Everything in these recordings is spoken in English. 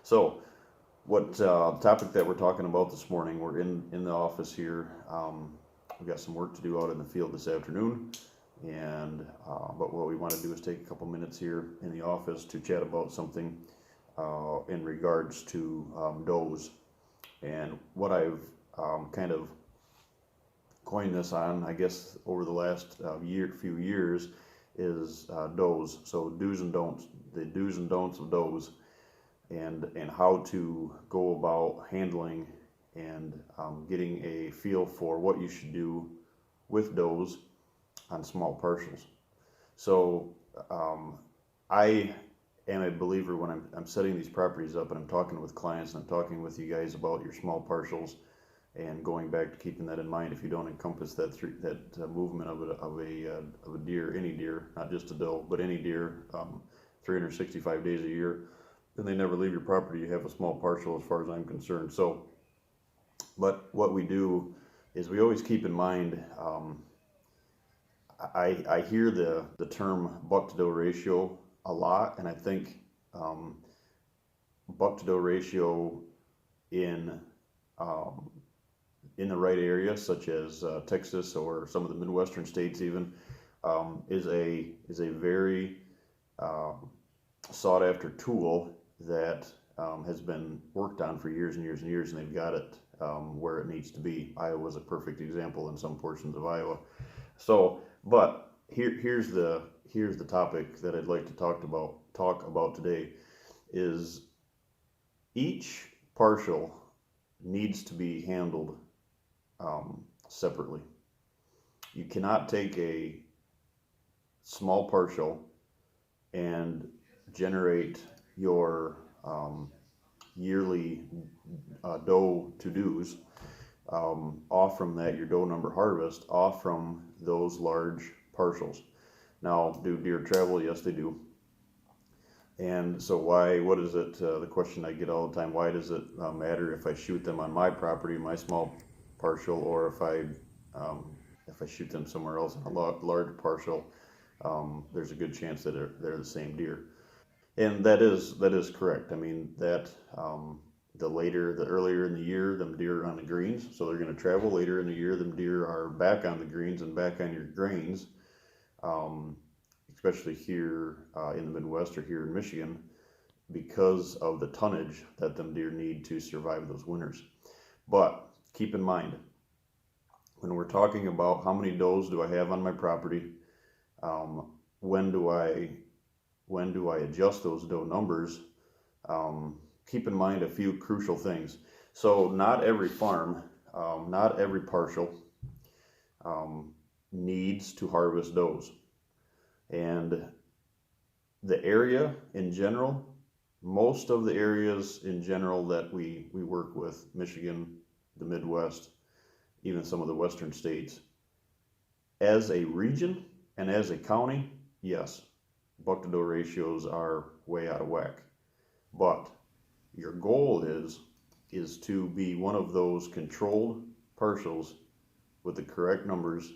So, what topic that we're talking about this morning? We're in the office here. We've got some work to do out in the field this afternoon, and but what we want to do is take a couple minutes here in the office to chat about something in regards to does. And what I've kind of coined this on, I guess, over the last few years, is does. So do's and don'ts, the do's and don'ts of does, and how to go about handling and getting a feel for what you should do with does on small parcels. So I am a believer when I'm setting these properties up and I'm talking with clients and I'm talking with you guys about your small parcels, and going back to keeping that in mind. If you don't encompass that movement of a deer, any deer, not just a doe, but any deer, 365 days a year, then they never leave your property. You have a small parcel as far as I'm concerned. So, but what we do is we always keep in mind, I hear the term buck to doe ratio a lot, and I think buck to doe ratio in the right area, such as Texas or some of the Midwestern states even, is a very sought after tool that has been worked on for years and years and years, and they've got it where it needs to be. Iowa's a perfect example in some portions of Iowa. So, but here's the topic that I'd like to talk about today is each partial needs to be handled separately. You cannot take a small partial and generate your yearly doe to-dos off from that, your doe number harvest off from those large partials. Now, do deer travel? Yes, they do. And so what is it, the question I get all the time, why does it matter if I shoot them on my property, my small partial, or if I shoot them somewhere else in a large partial? There's a good chance that they're the same deer. And that is correct. I mean, that the earlier in the year, them deer are on the greens, so they're going to travel. Later in the year, them deer are back on the greens and back on your grains, especially here in the Midwest or here in Michigan, because of the tonnage that them deer need to survive those winters. But keep in mind, when we're talking about how many does do I have on my property, when do I adjust those doe numbers? Keep in mind a few crucial things. So not every farm, not every partial needs to harvest does. And the area in general, most of the areas in general that we work with, Michigan, the Midwest, even some of the western states, as a region and as a county, yes, buck to doe ratios are way out of whack. But your goal is to be one of those controlled partials with the correct numbers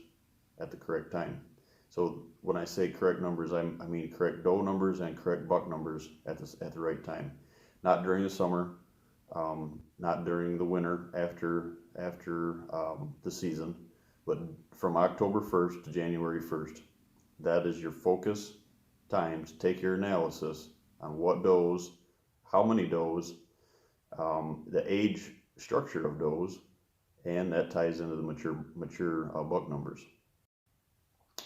at the correct time. So when I say correct numbers, I mean correct doe numbers and correct buck numbers at the right time. Not during the summer, not during the winter after the season, but from October 1st to January 1st. That is your focus time to take your analysis on what does, how many does, the age structure of does, and that ties into the mature buck numbers.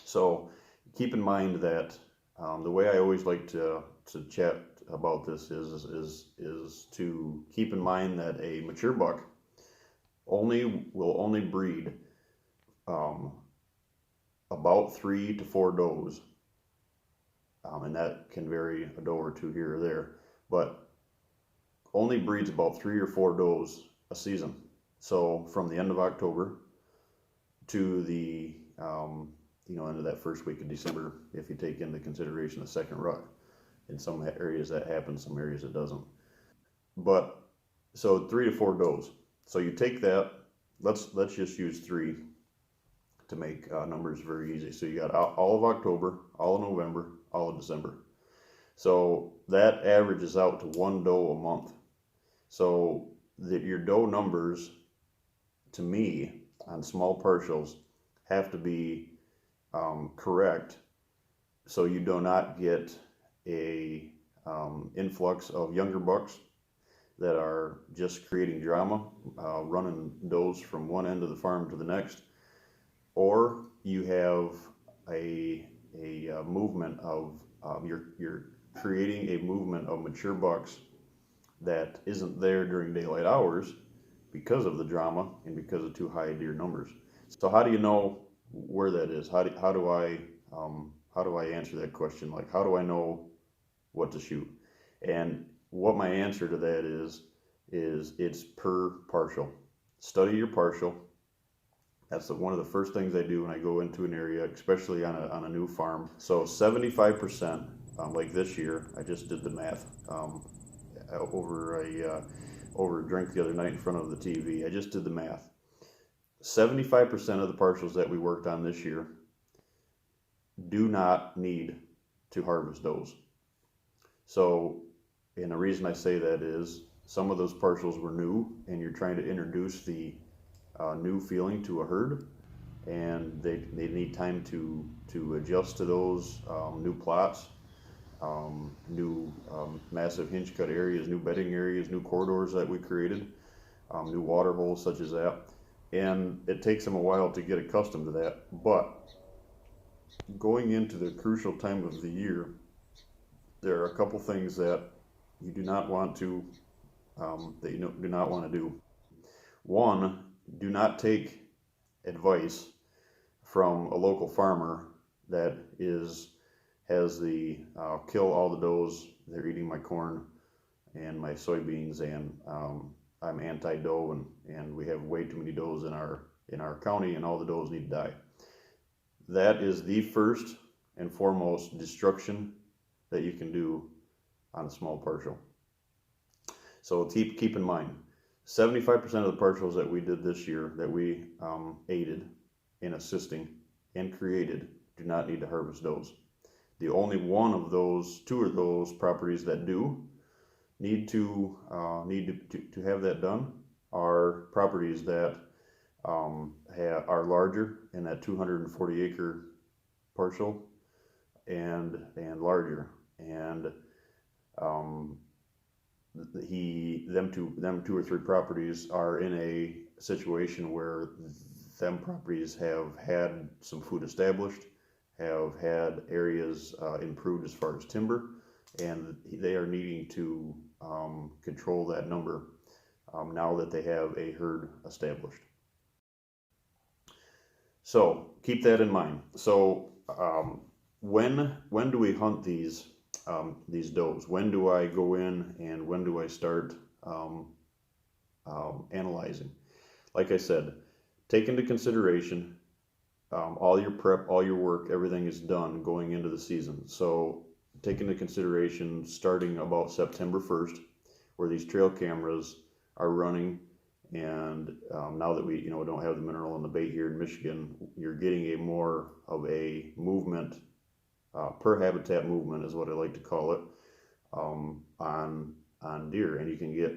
So keep in mind that the way I always like to chat about this is to keep in mind that a mature buck will only breed about 3 to 4 does, and that can vary a doe or two here or there, but only breeds about 3 or 4 does a season. So from the end of October to the end of that first week of December, if you take into consideration the second rut. In some areas that happens, some areas it doesn't. But so 3 to 4 does. So you take that. Let's just use 3 to make numbers very easy. So you got all of October, all of November, all of December. So that averages out to 1 doe a month. So that your doe numbers, to me, on small partials, have to be correct, so you do not get a influx of younger bucks that are just creating drama, running does from one end of the farm to the next, or you have a movement of you're creating a movement of mature bucks that isn't there during daylight hours because of the drama and because of too high deer numbers. So how do you know where that is? How do I answer that question? Like, how do I know what to shoot? And what my answer to that is it's per partial. Study your partial. That's one of the first things I do when I go into an area, especially on a new farm. So 75%, like this year, I just did the math over a drink the other night in front of the TV. I just did the math. 75% of the partials that we worked on this year do not need to harvest does. So, and the reason I say that is some of those partials were new, and you're trying to introduce the new feeling to a herd, and they need time to adjust to those new plots, new massive hinge cut areas, new bedding areas, new corridors that we created, new water holes such as that, and it takes them a while to get accustomed to that. But going into the crucial time of the year, there are a couple things that you do not want to do not want to do. One, do not take advice from a local farmer that has the kill all the does, they're eating my corn and my soybeans, and I'm anti-doe, and we have way too many does in our county, and all the does need to die. That is the first and foremost destruction that you can do on a small partial. So keep in mind, 75% of the partials that we did this year, that we aided in assisting and created, do not need to harvest does. The only one of those, two of those properties that do need to have that done are properties that are larger in that 240 acre partial and larger, and them two or three properties are in a situation where them properties have had some food established, have had areas improved as far as timber, and they are needing to control that number now that they have a herd established. So keep that in mind. So when do we hunt these does? When do I go in, and when do I start analyzing? Like I said, take into consideration all your prep, all your work, everything is done going into the season. So take into consideration starting about September 1st, where these trail cameras are running, and now that we don't have the mineral in the bait here in Michigan, you're getting a more of a movement, per habitat movement is what I like to call it, on deer, and you can get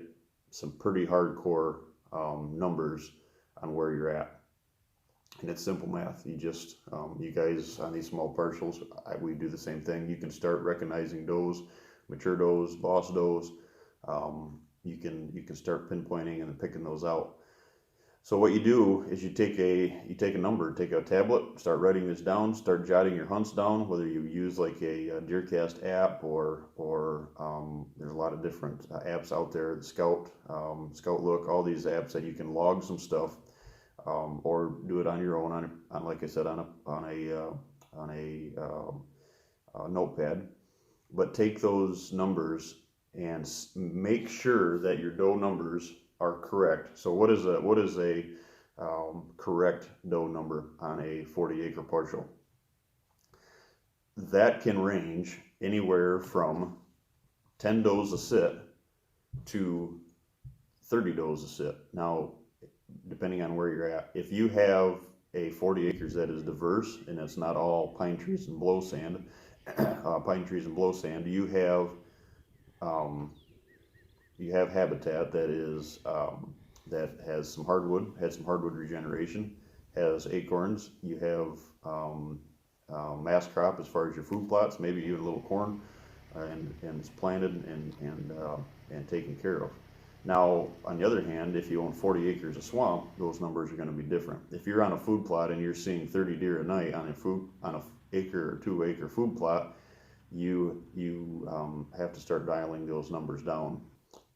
some pretty hardcore numbers on where you're at. And it's simple math. You just you guys on these small partials, we do the same thing. You can start recognizing does, mature does, boss does. You can start pinpointing and picking those out. So what you do is you take a number, take a tablet, start writing this down, start jotting your hunts down, whether you use like a DeerCast app or there's a lot of different apps out there, the Scout Look, all these apps that you can log some stuff, or do it on your own on like I said, on a notepad. But take those numbers and make sure that your doe numbers are correct. So what is a correct doe number on a 40 acre partial? That can range anywhere from 10 does a sit to 30 does a sit. Now, depending on where you're at, if you have a 40 acres that is diverse and it's not all pine trees and blow sand, you have you have habitat that is that has some hardwood, regeneration, has acorns. You have mass crop as far as your food plots, maybe even a little corn, and it's planted and taken care of. Now, on the other hand, if you own 40 acres of swamp, those numbers are going to be different. If you're on a food plot and you're seeing 30 deer a night on a acre or 2 acre food plot, you have to start dialing those numbers down.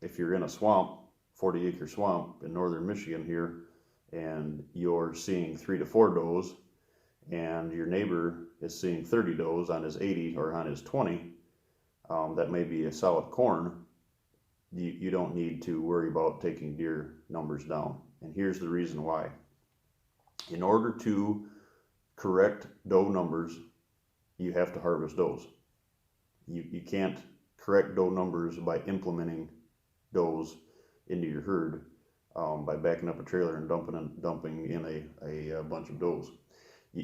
If you're in a swamp, 40-acre swamp in northern Michigan here, and you're seeing 3 to 4 does, and your neighbor is seeing 30 does on his 80 or on his 20, that may be a solid corn. You don't need to worry about taking deer numbers down. And here's the reason why. In order to correct doe numbers, you have to harvest does. You can't correct doe numbers by implementing does into your herd by backing up a trailer and dumping in a bunch of does.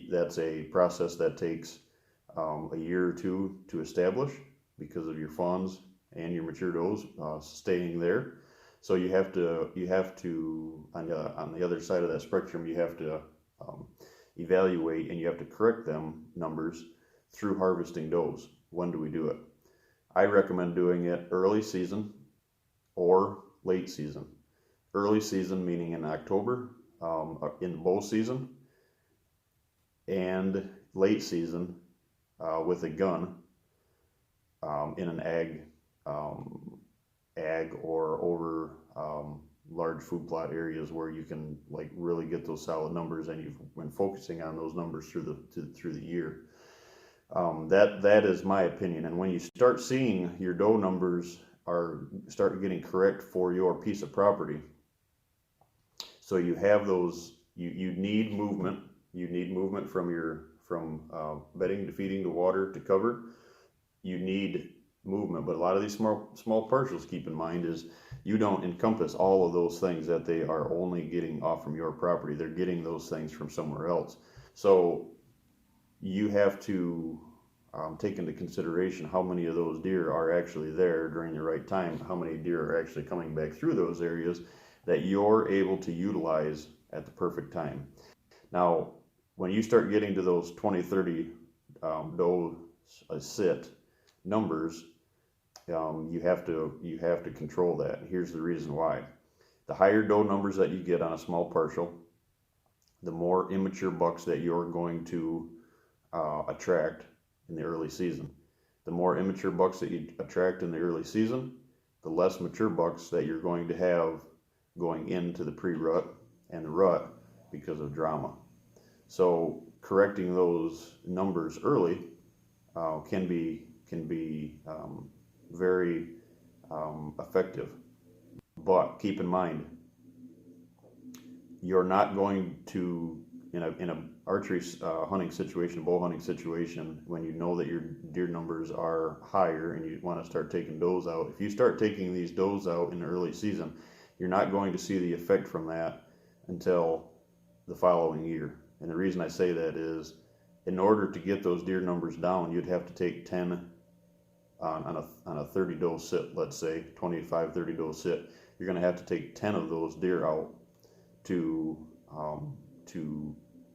That's a process that takes a year or two to establish because of your fawns and your mature does staying there. So you have to on the other side of that spectrum, you have to evaluate and you have to correct them numbers through harvesting does. When do we do it? I recommend doing it early season or late season. Early season meaning in October, in the bow season, and late season with a gun in an ag or over large food plot areas where you can like really get those solid numbers, and you've been focusing on those numbers through the year. That is my opinion. And when you start seeing your doe numbers start getting correct for your piece of property, so you have those, you need movement. You need movement from bedding to feeding to water to cover. You need movement, but a lot of these small parcels, keep in mind, is you don't encompass all of those things that they are only getting off from your property. They're getting those things from somewhere else. So you have to take into consideration how many of those deer are actually there during the right time, how many deer are actually coming back through those areas that you're able to utilize at the perfect time. Now, when you start getting to those 20, 30 doe sit numbers, you have to control that. Here's the reason why. The higher doe numbers that you get on a small parcel, the more immature bucks that you're going to attract in the early season. The more immature bucks that you attract in the early season, the less mature bucks that you're going to have going into the pre-rut and the rut because of drama. So correcting those numbers early can be very effective. But keep in mind, you're not going to, in a archery hunting situation, bow hunting situation, when you know that your deer numbers are higher and you want to start taking does out. If you start taking these does out in the early season, you're not going to see the effect from that until the following year. And the reason I say that is, in order to get those deer numbers down, you'd have to take 10 on a 30 doe sit, let's say 25, 30 doe sit. You're going to have to take 10 of those deer out to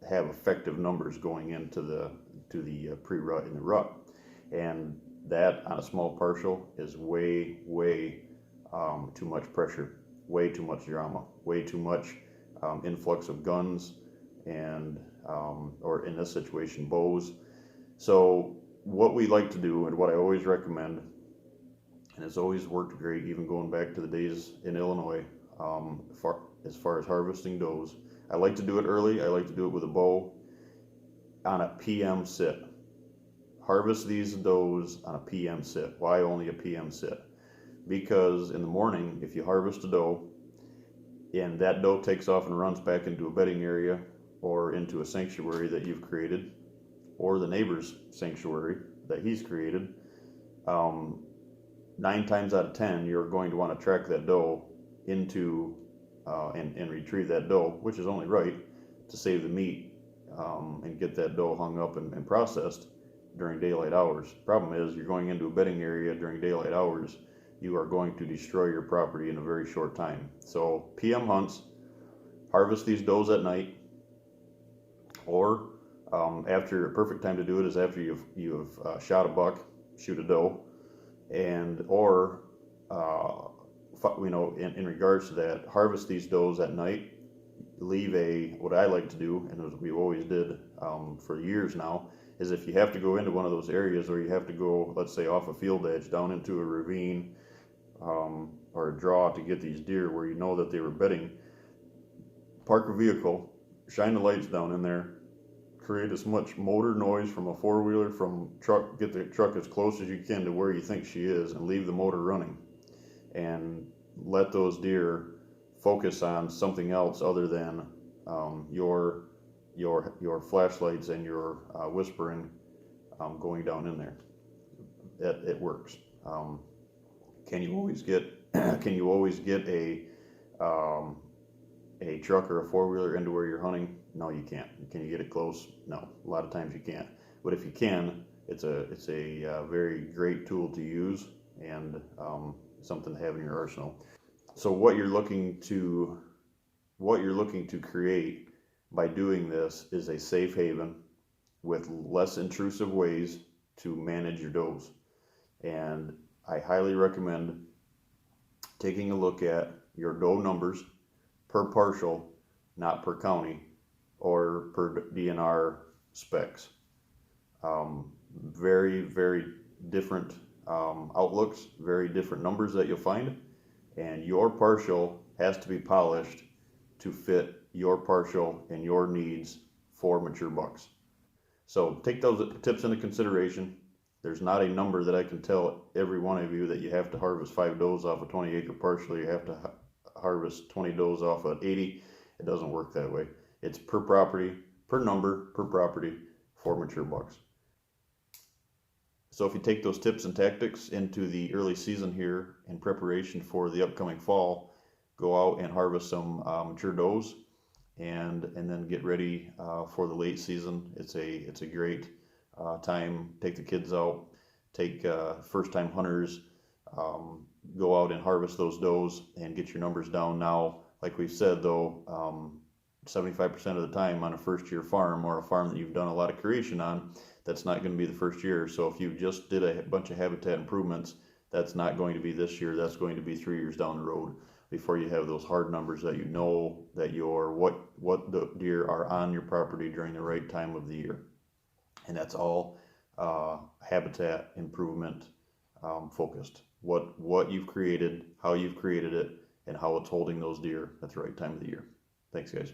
have effective numbers going into the pre-rut and the rut. And that on a small parcel is way too much pressure, way too much drama, way too much influx of guns and or in this situation bows. So what we like to do, and what I always recommend, and it's always worked great, even going back to the days in Illinois, as far as harvesting does, I like to do it early. I like to do it with a bow on a PM sit. Harvest these does on a PM sit. Why only a PM sit? Because in the morning, if you harvest a doe and that doe takes off and runs back into a bedding area or into a sanctuary that you've created, or the neighbor's sanctuary that he's created, 9 times out of 10, you're going to want to track that doe into and retrieve that doe, which is only right, to save the meat and get that doe hung up and processed during daylight hours. Problem is, you're going into a bedding area during daylight hours. you are going to destroy your property in a very short time. So PM hunts, harvest these does at night, or after a perfect time to do it is after you've shot a buck, shoot a doe, and or in regards to that, harvest these does at night. Leave what I like to do, and as we always did for years now, is if you have to go into one of those areas, or you have to go, let's say, off a field edge down into a ravine or a draw to get these deer where you know that they were bedding, park a vehicle, shine the lights down in there, create as much motor noise from a four-wheeler, from truck, get the truck as close as you can to where you think she is, and leave the motor running, and let those deer focus on something else other than your flashlights and your whispering going down in there. It works. Can you always get a truck or a four-wheeler into where you're hunting? No, you can't. Can you get it close? No, a lot of times you can't. But if you can, it's a very great tool to use, and something to have in your arsenal. So what you're looking to create by doing this is a safe haven with less intrusive ways to manage your does. And I highly recommend taking a look at your doe numbers per parcel, not per county or per DNR specs. Very, very different outlooks, very different numbers that you'll find, and your parcel has to be polished to fit your parcel and your needs for mature bucks. So take those tips into consideration. There's not a number that I can tell every one of you that you have to harvest 5 does off a 20-acre parcel, you have to harvest 20 does off at 80. It doesn't work that way. It's per property, per number, per property for mature bucks. So if you take those tips and tactics into the early season here in preparation for the upcoming fall, go out and harvest some mature does, and then get ready for the late season. It's a great time. Take the kids out, take first-time hunters, go out and harvest those does and get your numbers down. Now, like we've said though, 75% of the time on a first-year farm, or a farm that you've done a lot of creation on, that's not going to be the first year. So if you just did a bunch of habitat improvements, that's not going to be this year. That's going to be 3 years down the road before you have those hard numbers that you know that what the deer are on your property during the right time of the year. And that's all habitat improvement focused. What you've created, how you've created it, and how it's holding those deer at the right time of the year. Thanks, guys.